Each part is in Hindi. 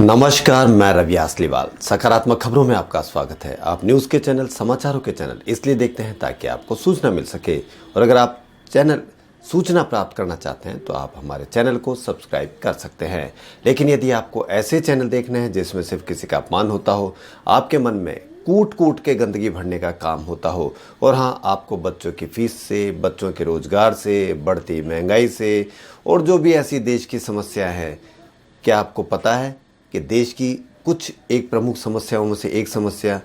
नमस्कार, मैं रवि आसलीवाल। सकारात्मक खबरों में आपका स्वागत है। आप न्यूज़ के चैनल, समाचारों के चैनल इसलिए देखते हैं ताकि आपको सूचना मिल सके, और अगर आप चैनल सूचना प्राप्त करना चाहते हैं तो आप हमारे चैनल को सब्सक्राइब कर सकते हैं। लेकिन यदि आपको ऐसे चैनल देखने हैं जिसमें सिर्फ किसी का अपमान होता हो, आपके मन में कूट कूट के गंदगी भरने का काम होता हो, और हाँ, आपको बच्चों की फीस से, बच्चों के रोजगार से, बढ़ती महंगाई से और जो भी ऐसी देश की समस्या है, क्या आपको पता है कि देश की कुछ एक प्रमुख समस्याओं में से एक समस्या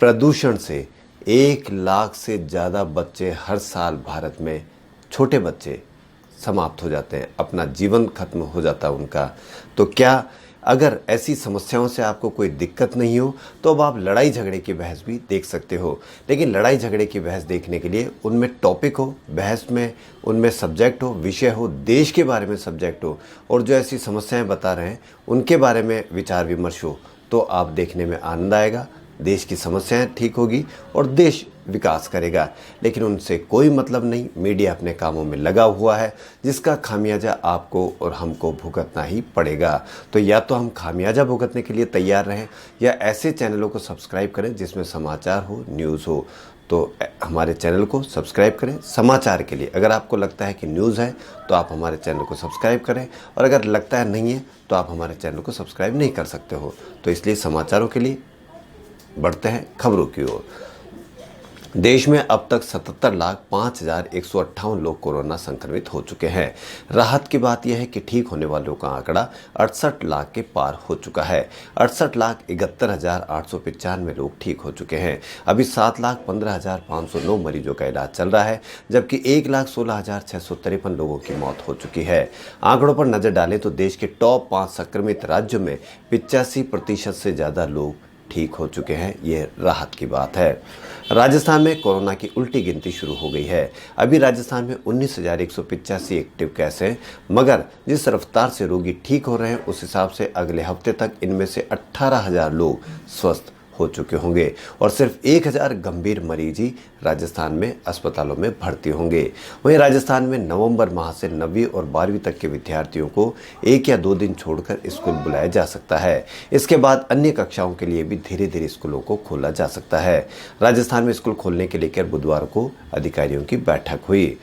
प्रदूषण से 1 लाख से ज़्यादा बच्चे हर साल भारत में, छोटे बच्चे समाप्त हो जाते हैं, अपना जीवन खत्म हो जाता है उनका। तो क्या अगर ऐसी समस्याओं से आपको कोई दिक्कत नहीं हो तो अब आप लड़ाई झगड़े की बहस भी देख सकते हो। लेकिन लड़ाई झगड़े की बहस देखने के लिए उनमें टॉपिक हो, बहस में उनमें सब्जेक्ट हो, विषय हो, देश के बारे में सब्जेक्ट हो, और जो ऐसी समस्याएं बता रहे हैं उनके बारे में विचार विमर्श हो, तो आप देखने में आनंद आएगा। देश की समस्याएं ठीक होगी और देश विकास करेगा। लेकिन उनसे कोई मतलब नहीं, मीडिया अपने कामों में लगा हुआ है, जिसका खामियाजा आपको और हमको भुगतना ही पड़ेगा। तो या तो हम खामियाजा भुगतने के लिए तैयार रहें, या ऐसे चैनलों को सब्सक्राइब करें जिसमें समाचार हो, न्यूज़ हो। तो हमारे चैनल को सब्सक्राइब करें समाचार के लिए। अगर आपको लगता है कि न्यूज़ है तो आप हमारे चैनल को सब्सक्राइब करें, और अगर लगता है नहीं है तो आप हमारे चैनल को सब्सक्राइब नहीं कर सकते हो। तो इसलिए समाचारों के लिए बढ़ते हैं खबरों की ओर। देश में अब तक 77,05,158 लोग कोरोना संक्रमित हो चुके हैं। राहत की बात यह है कि ठीक होने वालों का आंकड़ा 68 लाख के पार हो चुका है। 68,71,895 लोग ठीक हो चुके हैं। अभी 7,15,509 मरीजों का इलाज चल रहा है, जबकि 1,16,653 लोगों की मौत हो चुकी है। आंकड़ों पर नजर डालें तो देश के टॉप 5 संक्रमित राज्यों में 85% से ज़्यादा लोग ठीक हो चुके हैं। ये राहत की बात है। राजस्थान में कोरोना की उल्टी गिनती शुरू हो गई है। अभी राजस्थान में 19,185 एक्टिव केस हैं, मगर जिस रफ्तार से रोगी ठीक हो रहे हैं उस हिसाब से अगले हफ्ते तक इनमें से 18,000 लोग स्वस्थ हो चुके होंगे, और सिर्फ 1,000 गंभीर मरीज ही राजस्थान में अस्पतालों में भर्ती होंगे। वहीं राजस्थान में नवंबर माह से 9वीं और 12वीं तक के विद्यार्थियों को 1 या 2 दिन छोड़कर स्कूल बुलाया जा सकता है। इसके बाद अन्य कक्षाओं के लिए भी धीरे धीरे स्कूलों को खोला जा सकता है। राजस्थान में स्कूल खोलने के लेकर बुधवार को अधिकारियों की बैठक हुई।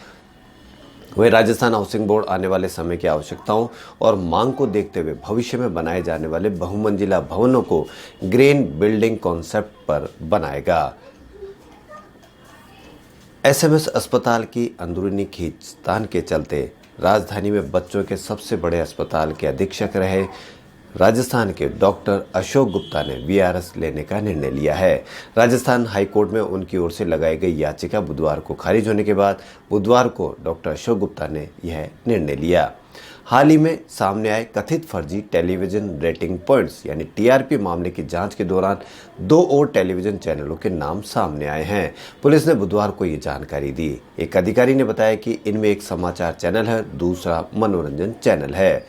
वहीं राजस्थान हाउसिंग बोर्ड आने वाले समय की आवश्यकताओं और मांग को देखते हुए भविष्य में बनाए जाने वाले बहुमंजिला भवनों को ग्रीन बिल्डिंग कॉन्सेप्ट पर बनाएगा। एसएमएस अस्पताल की अंदरूनी खींचतान के चलते राजधानी में बच्चों के सबसे बड़े अस्पताल के अधीक्षक रहे राजस्थान के डॉक्टर अशोक गुप्ता ने वीआरएस लेने का निर्णय लिया है। राजस्थान हाईकोर्ट में उनकी ओर से लगाई गई याचिका बुधवार को खारिज होने के बाद बुधवार को डॉक्टर अशोक गुप्ता ने यह निर्णय लिया। हाल ही में सामने आए कथित फर्जी टेलीविजन रेटिंग पॉइंट्स यानी टीआरपी मामले की जांच के दौरान 2 और टेलीविजन चैनलों के नाम सामने आए हैं। पुलिस ने बुधवार को ये जानकारी दी। एक अधिकारी ने बताया कि इनमें एक समाचार चैनल है, दूसरा मनोरंजन चैनल है।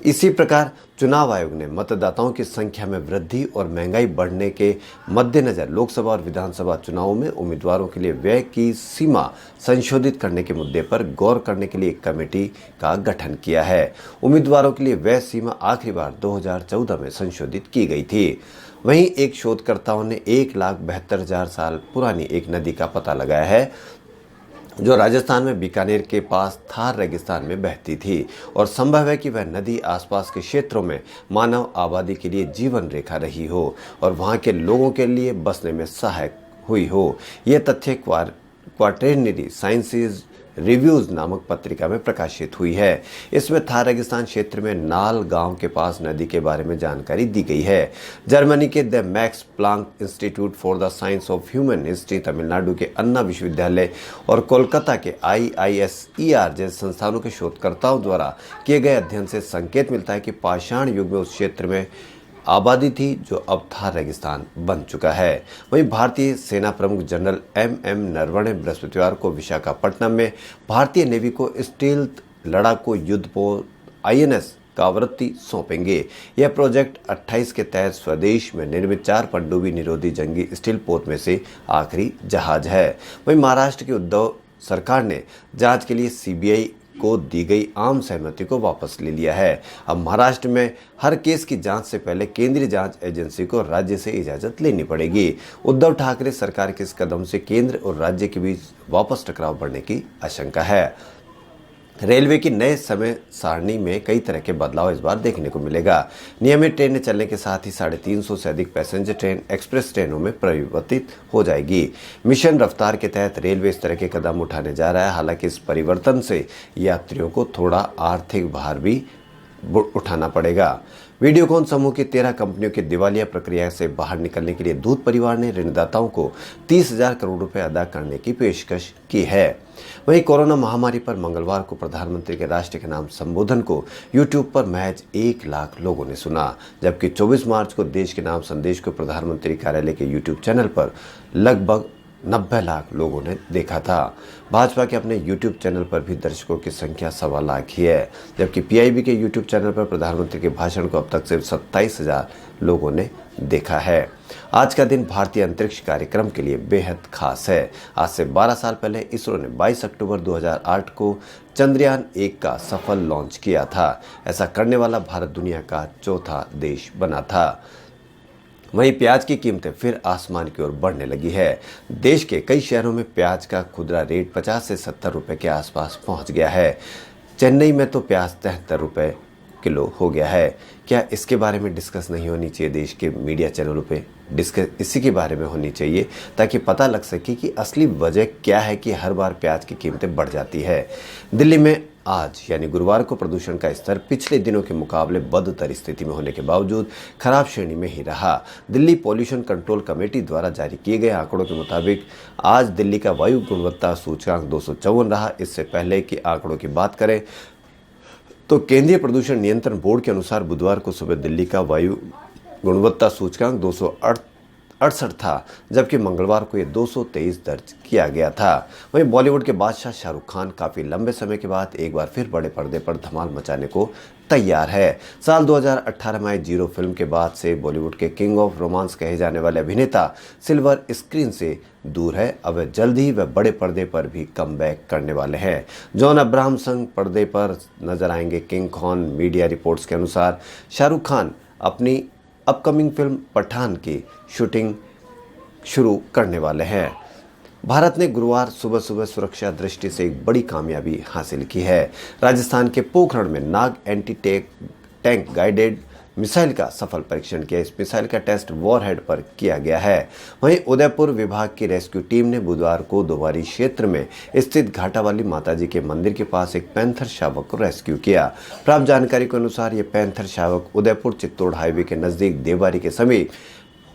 इसी प्रकार चुनाव आयोग ने मतदाताओं की संख्या में वृद्धि और महंगाई बढ़ने के मद्देनजर लोकसभा और विधानसभा चुनावों में उम्मीदवारों के लिए व्यय की सीमा संशोधित करने के मुद्दे पर गौर करने के लिए एक कमेटी का गठन किया है। उम्मीदवारों के लिए व्यय सीमा आखिरी बार 2014 में संशोधित की गई थी। वहीं एक शोधकर्ताओं ने 1,72,000 साल पुरानी एक नदी का पता लगाया है जो राजस्थान में बीकानेर के पास थार रेगिस्तान में बहती थी, और संभव है कि वह नदी आसपास के क्षेत्रों में मानव आबादी के लिए जीवन रेखा रही हो और वहां के लोगों के लिए बसने में सहायक हुई हो। यह तथ्य क्वार्टरनरी साइंसेज रिव्यूज नामक पत्रिका में प्रकाशित हुई है। इसमें थार रेगिस्तान क्षेत्र में नाल गांव के पास नदी के बारे में जानकारी दी गई है। जर्मनी के the max Planck institute for the science of human history, Tamil Nadu के अन्ना विश्वविद्यालय और कोलकाता के IISER जैसे संस्थानों के शोधकर्ताओं द्वारा किए गए अध्ययन से संकेत मिलता है कि पाषाण युग में उस क्षेत्र में आबादी थी जो अब थार रेगिस्तान बन चुका है। वहीं भारतीय सेना प्रमुख जनरल MM नरवणे बृहस्पतिवार को विशाखापट्टनम में भारतीय नेवी को स्टील्थ लड़ाकू युद्धपोत INS कावरत्ती सौंपेंगे। यह प्रोजेक्ट 28 के तहत स्वदेश में निर्मित 4 पनडुब्बी निरोधी जंगी स्टील पोत में से आखिरी जहाज है। वहीं महाराष्ट्र की उद्धव सरकार ने जांच के लिए CBI को दी गई आम सहमति को वापस ले लिया है। अब महाराष्ट्र में हर केस की जांच से पहले केंद्रीय जांच एजेंसी को राज्य से इजाजत लेनी पड़ेगी। उद्धव ठाकरे सरकार के इस कदम से केंद्र और राज्य के बीच वापस टकराव बढ़ने की आशंका है। रेलवे की नए समय सारणी में कई तरह के बदलाव इस बार देखने को मिलेगा। नियमित ट्रेनें चलने के साथ ही 350 से अधिक पैसेंजर ट्रेन एक्सप्रेस ट्रेनों में परिवर्तित हो जाएगी। मिशन रफ्तार के तहत रेलवे इस तरह के कदम उठाने जा रहा है। हालांकि इस परिवर्तन से यात्रियों को थोड़ा आर्थिक भार भी उठाना पड़ेगा। वीडियोकॉन समूह की 13 कंपनियों की दिवालिया प्रक्रिया से बाहर निकलने के लिए दूत परिवार ने ऋणदाताओं को 30,000 करोड़ रुपए अदा करने की पेशकश की है। वहीं कोरोना महामारी पर मंगलवार को प्रधानमंत्री के राष्ट्र के नाम संबोधन को यूट्यूब पर महज 1 लाख लोगों ने सुना, जबकि 24 मार्च को देश के नाम संदेश को प्रधानमंत्री कार्यालय के यूट्यूब चैनल पर लगभग 90 लाख लोगों ने देखा था। भाजपा के अपने YouTube चैनल पर भी दर्शकों की संख्या 1.25 लाख ही है, जबकि PIB के YouTube चैनल पर प्रधानमंत्री के भाषण को अब तक सिर्फ 27,000 लोगों ने देखा है। आज का दिन भारतीय अंतरिक्ष कार्यक्रम के लिए बेहद खास है। आज से 12 साल पहले इसरो ने 22 अक्टूबर 2008 को चंद्रयान 1 का सफल लॉन्च किया था। ऐसा करने वाला भारत दुनिया का चौथा देश बना था। वहीं प्याज की कीमतें फिर आसमान की ओर बढ़ने लगी है। देश के कई शहरों में प्याज का खुदरा रेट 50 से 70 रुपए के आसपास पहुंच गया है। चेन्नई में तो प्याज 73 रुपए किलो हो गया है। क्या इसके बारे में डिस्कस नहीं होनी चाहिए? देश के मीडिया चैनलों पे डिस्कस इसी के बारे में होनी चाहिए, ताकि पता लग सके कि असली वजह क्या है कि हर बार प्याज की कीमतें बढ़ जाती है। दिल्ली में आज यानी गुरुवार को प्रदूषण का स्तर पिछले दिनों के मुकाबले बदतर स्थिति में होने के बावजूद खराब श्रेणी में ही रहा। दिल्ली पॉल्यूशन कंट्रोल कमेटी द्वारा जारी किए गए आंकड़ों के मुताबिक आज दिल्ली का वायु गुणवत्ता सूचकांक 254 रहा। इससे पहले के आंकड़ों की बात करें तो केंद्रीय प्रदूषण नियंत्रण बोर्ड के अनुसार बुधवार को सुबह दिल्ली का वायु गुणवत्ता सूचकांक 268 था, जबकि मंगलवार को यह 223 दर्ज किया गया था। वहीं बॉलीवुड के बादशाह शाहरुख खान काफी लंबे समय के बाद एक बार फिर बड़े पर्दे पर धमाल मचाने को तैयार है। साल 2018 में आई जीरो फिल्म के बाद से बॉलीवुड के किंग ऑफ रोमांस कहे जाने वाले अभिनेता सिल्वर स्क्रीन से दूर है। अब जल्द ही वह बड़े पर्दे पर भी कमबैक करने वाले हैं। जॉन अब्राहम संग पर्दे पर नजर आएंगे किंग खान। मीडिया रिपोर्ट्स के अनुसार शाहरुख खान अपनी अपकमिंग फिल्म पठान की शूटिंग शुरू करने वाले हैं। भारत ने गुरुवार सुबह सुबह सुरक्षा दृष्टि से एक बड़ी कामयाबी हासिल की है। राजस्थान के पोखरण में नाग एंटी टैंक गाइडेड मिसाइल का सफल परीक्षण किया। इस मिसाइल का टेस्ट वॉरहेड पर किया गया है। वहीं उदयपुर विभाग की रेस्क्यू टीम ने बुधवार को दोबारी क्षेत्र में स्थित घाटावाली माताजी के मंदिर के पास एक पैंथर शावक को रेस्क्यू किया। प्राप्त जानकारी के अनुसार यह पैंथर शावक उदयपुर चित्तौड़ हाईवे के नजदीक देवारी के समीप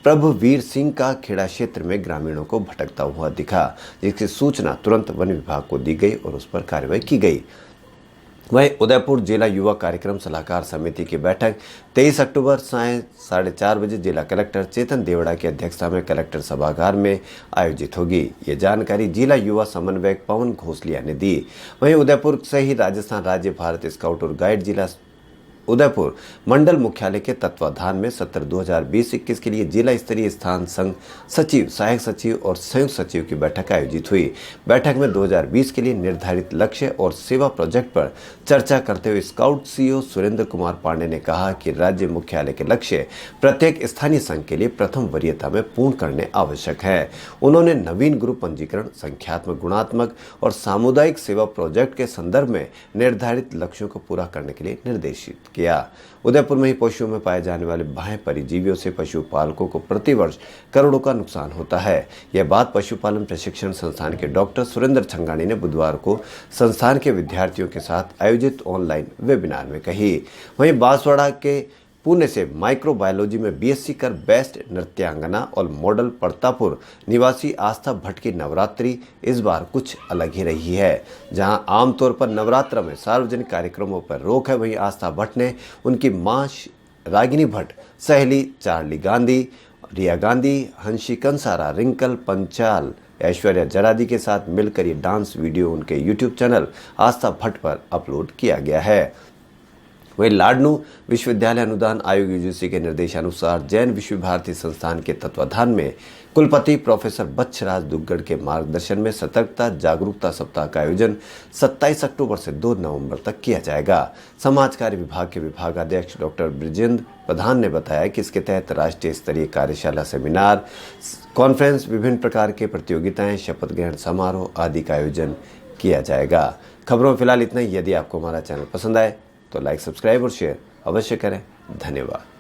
प्रभुवीर सिंह का खेड़ा क्षेत्र में ग्रामीणों को भटकता हुआ दिखा, जिसकी सूचना तुरंत वन विभाग को दी गई और उस पर कार्रवाई की गई। वहीं उदयपुर जिला युवा कार्यक्रम सलाहकार समिति की बैठक 23 अक्टूबर सायं 4:30 बजे जिला कलेक्टर चेतन देवड़ा की अध्यक्षता में कलेक्टर सभागार में आयोजित होगी। ये जानकारी जिला युवा समन्वयक पवन घोसलिया ने दी। वहीं उदयपुर से ही राजस्थान राज्य भारत स्काउट और गाइड जिला उदयपुर मंडल मुख्यालय के तत्वाधान में सत्र 2020-21 के लिए जिला स्तरीय स्थान संघ सचिव, सहायक सचिव और संयुक्त सचिव की बैठक आयोजित हुई। बैठक में 2020 के लिए निर्धारित लक्ष्य और सेवा प्रोजेक्ट पर चर्चा करते हुए स्काउट सीईओ सुरेंद्र कुमार पांडे ने कहा कि राज्य मुख्यालय के लक्ष्य प्रत्येक स्थानीय संघ के लिए प्रथम वरीयता में पूर्ण करने आवश्यक है। उन्होंने नवीन ग्रुप पंजीकरण, संख्यात्मक, गुणात्मक और सामुदायिक सेवा प्रोजेक्ट के संदर्भ में निर्धारित लक्ष्यों को पूरा करने के लिए निर्देशित किया। उदयपुर में ही पशुओं में पाए जाने वाले बाह्य परजीवियों से पशुपालकों को प्रतिवर्ष करोड़ों का नुकसान होता है। यह बात पशुपालन प्रशिक्षण संस्थान के डॉक्टर सुरेंद्र छंगानी ने बुधवार को संस्थान के विद्यार्थियों के साथ आयोजित ऑनलाइन वेबिनार में कही। वहीं बांसवाड़ा के पुणे से माइक्रोबायोलॉजी में बीएससी कर बेस्ट नृत्यांगना और मॉडल प्रतापुर निवासी आस्था भट्ट की नवरात्रि इस बार कुछ अलग ही रही है। जहां आमतौर पर नवरात्र में सार्वजनिक कार्यक्रमों पर रोक है, वहीं आस्था भट्ट ने उनकी मां रागिनी भट्ट, सहेली चार्ली गांधी, रिया गांधी, हंसी कंसारा, रिंकल पंचाल, ऐश्वर्या जरादी के साथ मिलकर ये डांस वीडियो उनके यूट्यूब चैनल आस्था भट्ट पर अपलोड किया गया है। वहीं लाडनू विश्वविद्यालय अनुदान आयोग यूजीसी के निर्देशानुसार जैन विश्व भारती संस्थान के तत्वाधान में कुलपति प्रोफेसर बच्छराज दुग्गड़ के मार्गदर्शन में सतर्कता जागरूकता सप्ताह का आयोजन 27 अक्टूबर से 2 नवंबर तक किया जाएगा। समाज कार्य विभाग के विभागाध्यक्ष डॉक्टर ब्रिजेंद्र प्रधान ने बताया कि इसके तहत राष्ट्रीय स्तरीय कार्यशाला, सेमिनार, कॉन्फ्रेंस, विभिन्न प्रकार के प्रतियोगिताएं, शपथ ग्रहण समारोह आदि का आयोजन किया जाएगा। खबरों में फिलहाल इतना ही। यदि आपको हमारा चैनल पसंद आए तो लाइक, सब्सक्राइब और शेयर अवश्य करें। धन्यवाद।